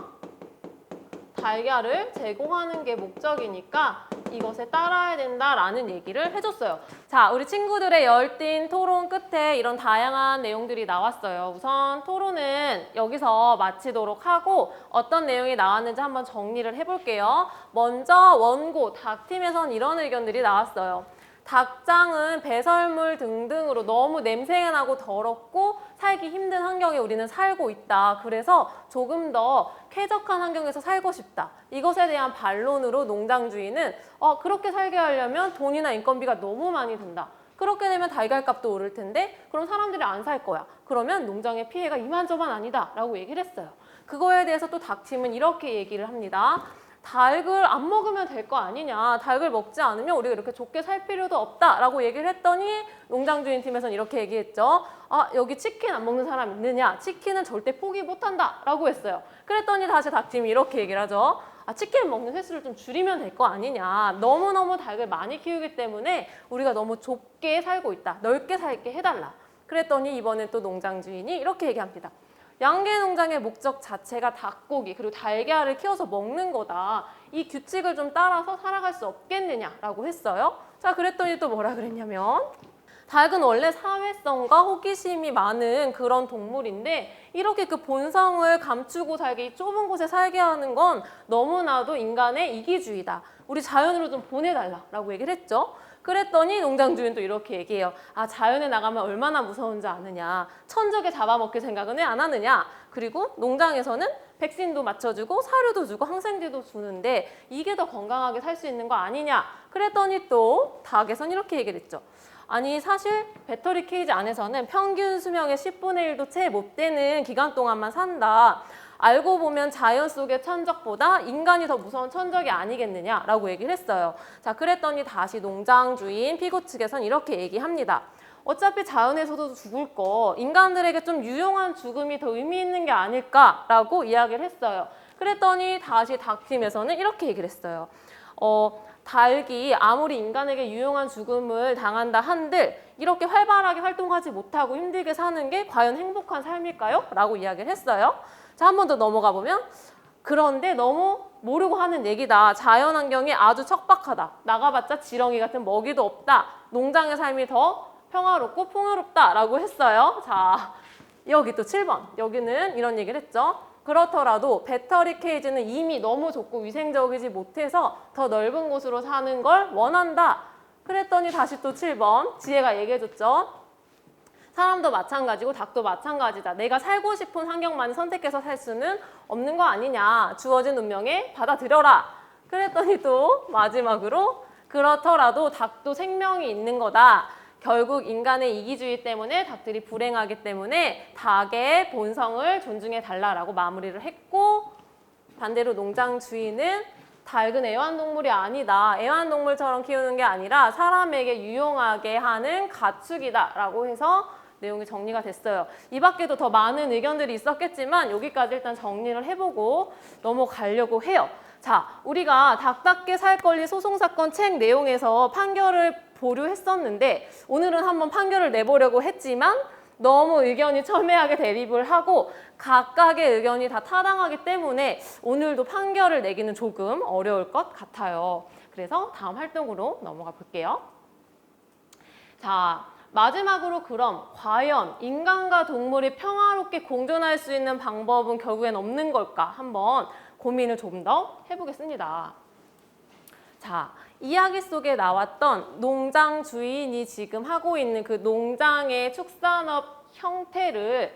달걀을 제공하는 게 목적이니까 이것에 따라야 된다라는 얘기를 해줬어요. 자, 우리 친구들의 열띤 토론 끝에 이런 다양한 내용들이 나왔어요. 우선 토론은 여기서 마치도록 하고 어떤 내용이 나왔는지 한번 정리를 해볼게요. 먼저 원고 닭팀에선 이런 의견들이 나왔어요. 닭장은 배설물 등등으로 너무 냄새가 나고 더럽고 살기 힘든 환경에 우리는 살고 있다. 그래서 조금 더 쾌적한 환경에서 살고 싶다. 이것에 대한 반론으로 농장주인은 그렇게 살게 하려면 돈이나 인건비가 너무 많이 든다. 그렇게 되면 달걀값도 오를 텐데 그럼 사람들이 안 살 거야. 그러면 농장의 피해가 이만저만 아니다 라고 얘기를 했어요. 그거에 대해서 또 닭팀은 이렇게 얘기를 합니다. 닭을 안 먹으면 될 거 아니냐. 닭을 먹지 않으면 우리가 이렇게 좋게 살 필요도 없다라고 얘기를 했더니 농장주인 팀에서는 이렇게 얘기했죠. 여기 치킨 안 먹는 사람 있느냐? 치킨은 절대 포기 못한다 라고 했어요. 그랬더니 다시 닭팀이 이렇게 얘기를 하죠. 치킨 먹는 횟수를 좀 줄이면 될 거 아니냐. 너무너무 닭을 많이 키우기 때문에 우리가 너무 좁게 살고 있다. 넓게 살게 해달라. 그랬더니 이번엔 또 농장주인이 이렇게 얘기합니다. 양계농장의 목적 자체가 닭고기 그리고 달걀을 키워서 먹는 거다. 이 규칙을 좀 따라서 살아갈 수 없겠느냐라고 했어요. 자, 그랬더니 또 뭐라 그랬냐면 닭은 원래 사회성과 호기심이 많은 그런 동물인데 이렇게 그 본성을 감추고 살게 이 좁은 곳에 살게 하는 건 너무나도 인간의 이기주의다. 우리 자연으로 좀 보내달라라고 얘기를 했죠. 그랬더니 농장주인도 이렇게 얘기해요. 자연에 나가면 얼마나 무서운지 아느냐. 천적에 잡아먹힐 생각은 왜 안 하느냐. 그리고 농장에서는 백신도 맞춰주고 사료도 주고 항생제도 주는데 이게 더 건강하게 살 수 있는 거 아니냐. 그랬더니 또 닭에선 이렇게 얘기를 했죠. 아니 사실 배터리 케이지 안에서는 평균 수명의 10분의 1도 채 못 되는 기간 동안만 산다. 알고 보면 자연 속의 천적보다 인간이 더 무서운 천적이 아니겠느냐라고 얘기를 했어요. 자, 그랬더니 다시 농장주인 피고 측에선 이렇게 얘기합니다. 어차피 자연에서도 죽을 거 인간들에게 좀 유용한 죽음이 더 의미 있는 게 아닐까라고 이야기를 했어요. 그랬더니 다시 닭팀에서는 이렇게 얘기를 했어요. 닭이 아무리 인간에게 유용한 죽음을 당한다 한들 이렇게 활발하게 활동하지 못하고 힘들게 사는 게 과연 행복한 삶일까요? 라고 이야기를 했어요. 자, 한 번 더 넘어가 보면 그런데 너무 모르고 하는 얘기다. 자연환경이 아주 척박하다. 나가봤자 지렁이 같은 먹이도 없다. 농장의 삶이 더 평화롭고 풍요롭다라고 했어요. 자, 여기 또 7번. 여기는 이런 얘기를 했죠. 그렇더라도 배터리 케이지는 이미 너무 좁고 위생적이지 못해서 더 넓은 곳으로 사는 걸 원한다. 그랬더니 다시 또 7번. 지혜가 얘기해줬죠. 사람도 마찬가지고 닭도 마찬가지다. 내가 살고 싶은 환경만 선택해서 살 수는 없는 거 아니냐. 주어진 운명에 받아들여라. 그랬더니 또 마지막으로 그렇더라도 닭도 생명이 있는 거다. 결국 인간의 이기주의 때문에 닭들이 불행하기 때문에 닭의 본성을 존중해 달라라고 마무리를 했고 반대로 농장 주인은 닭은 애완동물이 아니다. 애완동물처럼 키우는 게 아니라 사람에게 유용하게 하는 가축이다라고 해서 내용이 정리가 됐어요. 이 밖에도 더 많은 의견들이 있었겠지만 여기까지 일단 정리를 해보고 넘어가려고 해요. 자, 우리가 닭답게 살 권리 소송사건 책 내용에서 판결을 보류했었는데 오늘은 한번 판결을 내보려고 했지만 너무 의견이 첨예하게 대립을 하고 각각의 의견이 다 타당하기 때문에 오늘도 판결을 내기는 조금 어려울 것 같아요. 그래서 다음 활동으로 넘어가 볼게요. 자, 마지막으로 그럼 과연 인간과 동물이 평화롭게 공존할 수 있는 방법은 결국엔 없는 걸까? 한번 고민을 좀 더 해보겠습니다. 자, 이야기 속에 나왔던 농장 주인이 지금 하고 있는 그 농장의 축산업 형태를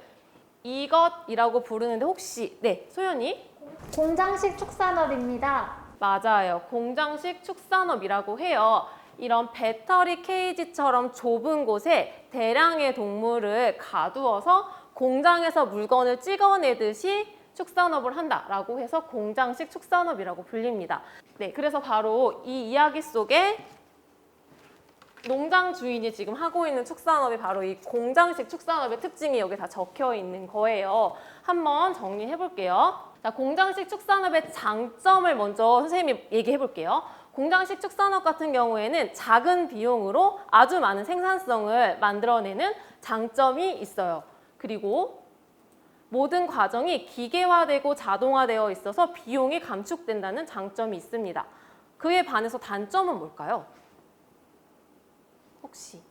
이것이라고 부르는데 혹시 소연이? 공장식 축산업입니다. 맞아요. 공장식 축산업이라고 해요. 이런 배터리 케이지처럼 좁은 곳에 대량의 동물을 가두어서 공장에서 물건을 찍어내듯이 축산업을 한다라고 해서 공장식 축산업이라고 불립니다. 네, 그래서 바로 이 이야기 속에 농장 주인이 지금 하고 있는 축산업이 바로 이 공장식 축산업의 특징이 여기 다 적혀 있는 거예요. 한번 정리해 볼게요. 자, 공장식 축산업의 장점을 먼저 선생님이 얘기해 볼게요. 공장식 축산업 같은 경우에는 작은 비용으로 아주 많은 생산성을 만들어내는 장점이 있어요. 그리고 모든 과정이 기계화되고 자동화되어 있어서 비용이 감축된다는 장점이 있습니다. 그에 반해서 단점은 뭘까요? 혹시?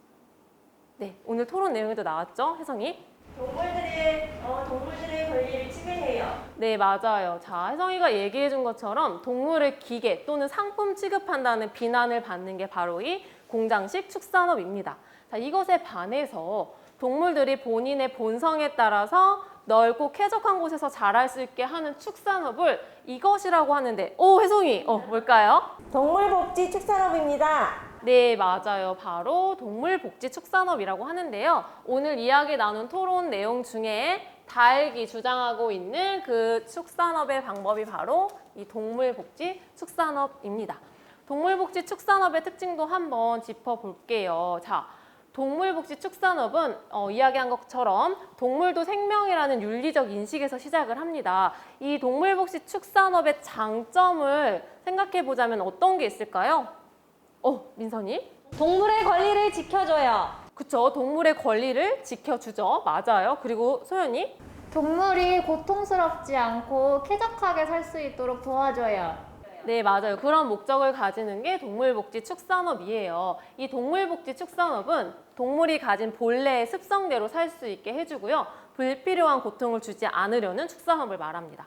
네, 오늘 토론 내용에도 나왔죠? 혜성이? 동물들의 권리를 침해해요. 네, 맞아요. 자, 혜성이가 얘기해 준 것처럼 동물을 기계 또는 상품 취급한다는 비난을 받는 게 바로 이 공장식 축산업입니다. 자, 이것에 반해서 동물들이 본인의 본성에 따라서 넓고 쾌적한 곳에서 자랄 수 있게 하는 축산업을 이것이라고 하는데 혜성이, 뭘까요? 동물복지 축산업입니다. 네, 맞아요. 바로 동물복지축산업이라고 하는데요. 오늘 이야기 나눈 토론 내용 중에 다엘기 주장하고 있는 그 축산업의 방법이 바로 이 동물복지축산업입니다. 동물복지축산업의 특징도 한번 짚어볼게요. 자, 동물복지축산업은 이야기한 것처럼 동물도 생명이라는 윤리적 인식에서 시작을 합니다. 이 동물복지축산업의 장점을 생각해보자면 어떤 게 있을까요? 민선이? 동물의 권리를 지켜줘요. 그쵸, 동물의 권리를 지켜주죠. 맞아요. 그리고 소연이? 동물이 고통스럽지 않고 쾌적하게 살 수 있도록 도와줘요. 네, 맞아요. 그런 목적을 가지는 게 동물복지축산업이에요. 이 동물복지축산업은 동물이 가진 본래의 습성대로 살 수 있게 해주고요. 불필요한 고통을 주지 않으려는 축산업을 말합니다.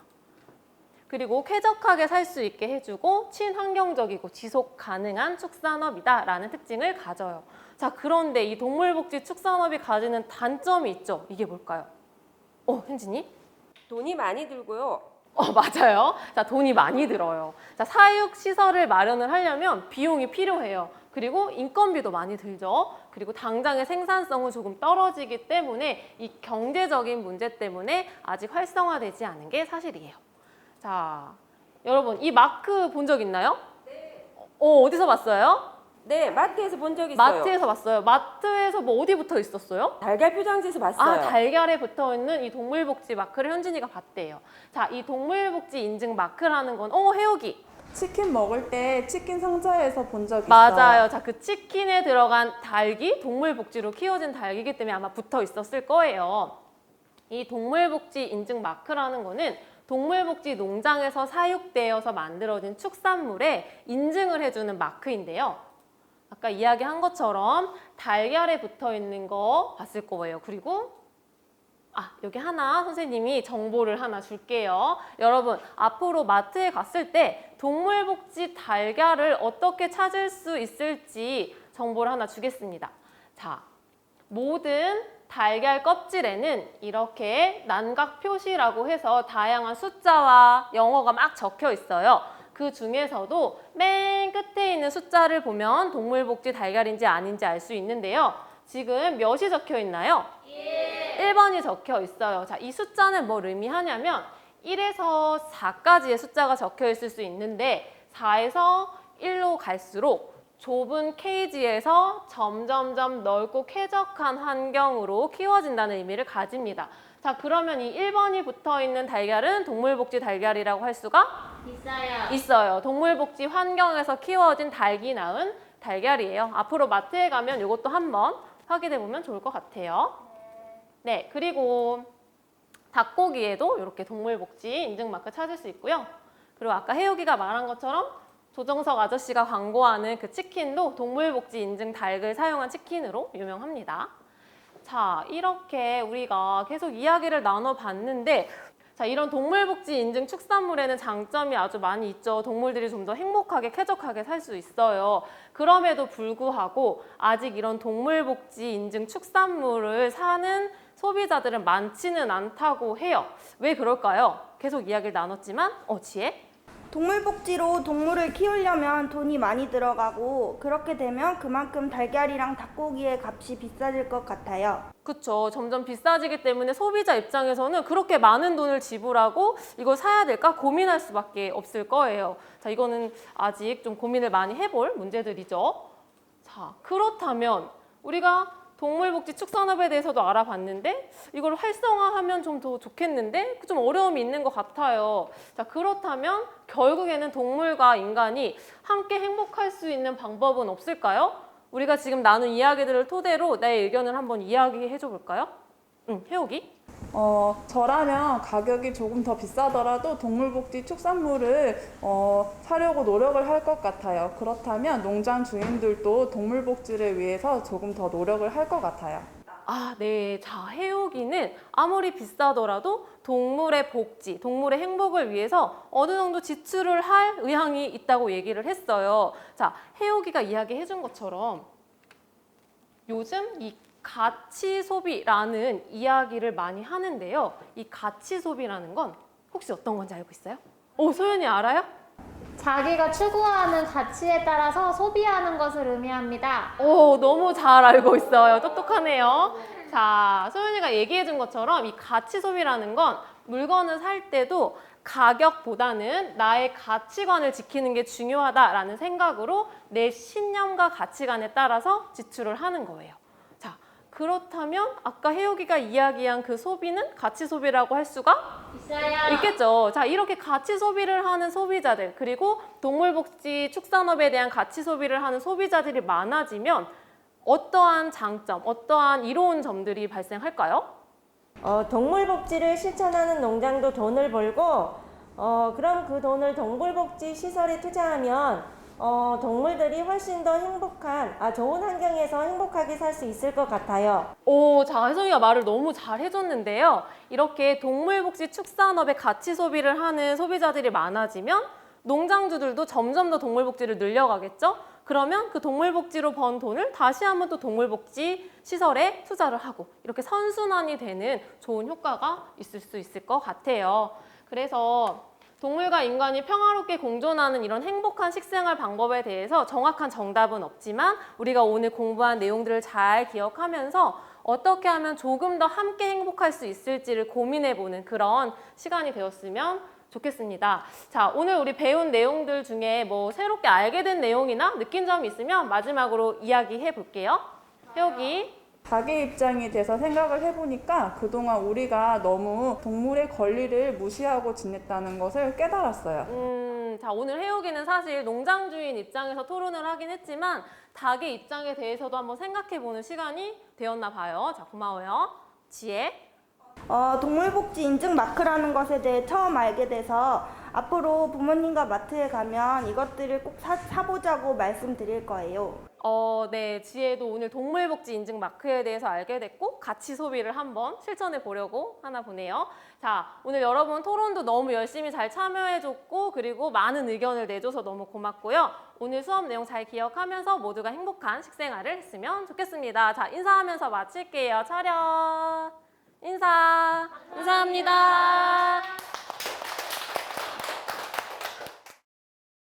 그리고 쾌적하게 살 수 있게 해주고 친환경적이고 지속 가능한 축산업이다라는 특징을 가져요. 자, 그런데 이 동물복지 축산업이 가지는 단점이 있죠. 이게 뭘까요? 현진이? 돈이 많이 들고요. 맞아요. 자, 돈이 많이 들어요. 자, 사육시설을 마련을 하려면 비용이 필요해요. 그리고 인건비도 많이 들죠. 그리고 당장의 생산성은 조금 떨어지기 때문에 이 경제적인 문제 때문에 아직 활성화되지 않은 게 사실이에요. 자, 여러분 이 마크 본 적 있나요? 네. 어디서 봤어요? 네, 마트에서 본 적 있어요. 마트에서 봤어요. 마트에서 뭐 어디 붙어 있었어요? 달걀 포장지에서 봤어요. 달걀에 붙어 있는 이 동물복지 마크를 현진이가 봤대요. 자, 이 동물복지 인증 마크라는 건 해옥이. 치킨 먹을 때 치킨 상자에서 본 적 있어요. 맞아요. 자, 그 치킨에 들어간 닭이 동물복지로 키워진 닭이기 때문에 아마 붙어 있었을 거예요. 이 동물복지 인증 마크라는 거는 동물복지 농장에서 사육되어서 만들어진 축산물에 인증을 해주는 마크인데요. 아까 이야기한 것처럼 달걀에 붙어 있는 거 봤을 거예요. 그리고 여기 하나 선생님이 정보를 하나 줄게요. 여러분, 앞으로 마트에 갔을 때 동물복지 달걀을 어떻게 찾을 수 있을지 정보를 하나 주겠습니다. 자, 모든 달걀 껍질에는 이렇게 난각 표시라고 해서 다양한 숫자와 영어가 막 적혀 있어요. 그 중에서도 맨 끝에 있는 숫자를 보면 동물복지 달걀인지 아닌지 알 수 있는데요. 지금 몇이 적혀 있나요? 1번이 적혀 있어요. 자, 이 숫자는 뭘 의미하냐면 1에서 4까지의 숫자가 적혀 있을 수 있는데 4에서 1로 갈수록 좁은 케이지에서 점점점 넓고 쾌적한 환경으로 키워진다는 의미를 가집니다. 자, 그러면 이 1번이 붙어 있는 달걀은 동물복지 달걀이라고 할 수가 있어요. 있어요. 동물복지 환경에서 키워진 닭이 낳은 달걀이에요. 앞으로 마트에 가면 이것도 한번 확인해 보면 좋을 것 같아요. 네, 그리고 닭고기에도 이렇게 동물복지 인증마크 찾을 수 있고요. 그리고 아까 혜옥이가 말한 것처럼 조정석 아저씨가 광고하는 그 치킨도 동물복지 인증 닭을 사용한 치킨으로 유명합니다. 자, 이렇게 우리가 계속 이야기를 나눠봤는데 자, 이런 동물복지 인증 축산물에는 장점이 아주 많이 있죠. 동물들이 좀 더 행복하게 쾌적하게 살 수 있어요. 그럼에도 불구하고 아직 이런 동물복지 인증 축산물을 사는 소비자들은 많지는 않다고 해요. 왜 그럴까요? 계속 이야기를 나눴지만 지혜? 동물복지로 동물을 키우려면 돈이 많이 들어가고 그렇게 되면 그만큼 달걀이랑 닭고기의 값이 비싸질 것 같아요. 그쵸. 점점 비싸지기 때문에 소비자 입장에서는 그렇게 많은 돈을 지불하고 이걸 사야 될까 고민할 수밖에 없을 거예요. 자, 이거는 아직 좀 고민을 많이 해볼 문제들이죠. 자, 그렇다면 우리가 동물복지 축산업에 대해서도 알아봤는데 이걸 활성화하면 좀 더 좋겠는데 좀 어려움이 있는 것 같아요. 자, 그렇다면 결국에는 동물과 인간이 함께 행복할 수 있는 방법은 없을까요? 우리가 지금 나눈 이야기들을 토대로 내 의견을 한번 이야기해 줘 볼까요? 혜옥이? 저라면 가격이 조금 더 비싸더라도 동물복지 축산물을 사려고 노력을 할 것 같아요. 그렇다면 농장 주인들도 동물복지를 위해서 조금 더 노력을 할 것 같아요. 아, 네. 자, 혜옥이는 아무리 비싸더라도 동물의 복지, 동물의 행복을 위해서 어느 정도 지출을 할 의향이 있다고 얘기를 했어요. 자, 혜옥이가 이야기해 준 것처럼 요즘 이 가치 소비라는 이야기를 많이 하는데요. 이 가치 소비라는 건 혹시 어떤 건지 알고 있어요? 소연이 알아요? 자기가 추구하는 가치에 따라서 소비하는 것을 의미합니다. 너무 잘 알고 있어요. 똑똑하네요. 자, 소연이가 얘기해 준 것처럼 이 가치 소비라는 건 물건을 살 때도 가격보다는 나의 가치관을 지키는 게 중요하다라는 생각으로 내 신념과 가치관에 따라서 지출을 하는 거예요. 자, 그렇다면 아까 혜옥이가 이야기한 그 소비는 가치 소비라고 할 수가 있어요. 있겠죠. 자, 이렇게 가치 소비를 하는 소비자들, 그리고 동물복지 축산업에 대한 가치 소비를 하는 소비자들이 많아지면 어떠한 장점, 어떠한 이로운 점들이 발생할까요? 동물복지를 실천하는 농장도 돈을 벌고 그럼 그 돈을 동물복지 시설에 투자하면 동물들이 훨씬 더 행복한, 좋은 환경에서 행복하게 살 수 있을 것 같아요. 자, 혜성이가 말을 너무 잘 해줬는데요. 이렇게 동물복지 축산업에 가치 소비를 하는 소비자들이 많아지면 농장주들도 점점 더 동물복지를 늘려가겠죠? 그러면 그 동물복지로 번 돈을 다시 한번 또 동물복지 시설에 투자를 하고 이렇게 선순환이 되는 좋은 효과가 있을 수 있을 것 같아요. 그래서 동물과 인간이 평화롭게 공존하는 이런 행복한 식생활 방법에 대해서 정확한 정답은 없지만 우리가 오늘 공부한 내용들을 잘 기억하면서 어떻게 하면 조금 더 함께 행복할 수 있을지를 고민해보는 그런 시간이 되었으면 좋겠습니다. 자, 오늘 우리 배운 내용들 중에 뭐 새롭게 알게 된 내용이나 느낀 점이 있으면 마지막으로 이야기해 볼게요. 혜옥이. 자기 입장이 돼서 생각을 해보니까 그동안 우리가 너무 동물의 권리를 무시하고 지냈다는 것을 깨달았어요. 자, 오늘 혜옥이는 사실 농장주인 입장에서 토론을 하긴 했지만 닭의 입장에 대해서도 한번 생각해보는 시간이 되었나 봐요. 자, 고마워요. 지혜. 동물복지 인증 마크라는 것에 대해 처음 알게 돼서 앞으로 부모님과 마트에 가면 이것들을 꼭 사보자고 말씀드릴 거예요. 네, 지혜도 오늘 동물복지 인증 마크에 대해서 알게 됐고 가치 소비를 한번 실천해 보려고 하나 보네요. 자, 오늘 여러분 토론도 너무 열심히 잘 참여해줬고 그리고 많은 의견을 내줘서 너무 고맙고요. 오늘 수업 내용 잘 기억하면서 모두가 행복한 식생활을 했으면 좋겠습니다. 자, 인사하면서 마칠게요. 차렷! 인사합니다.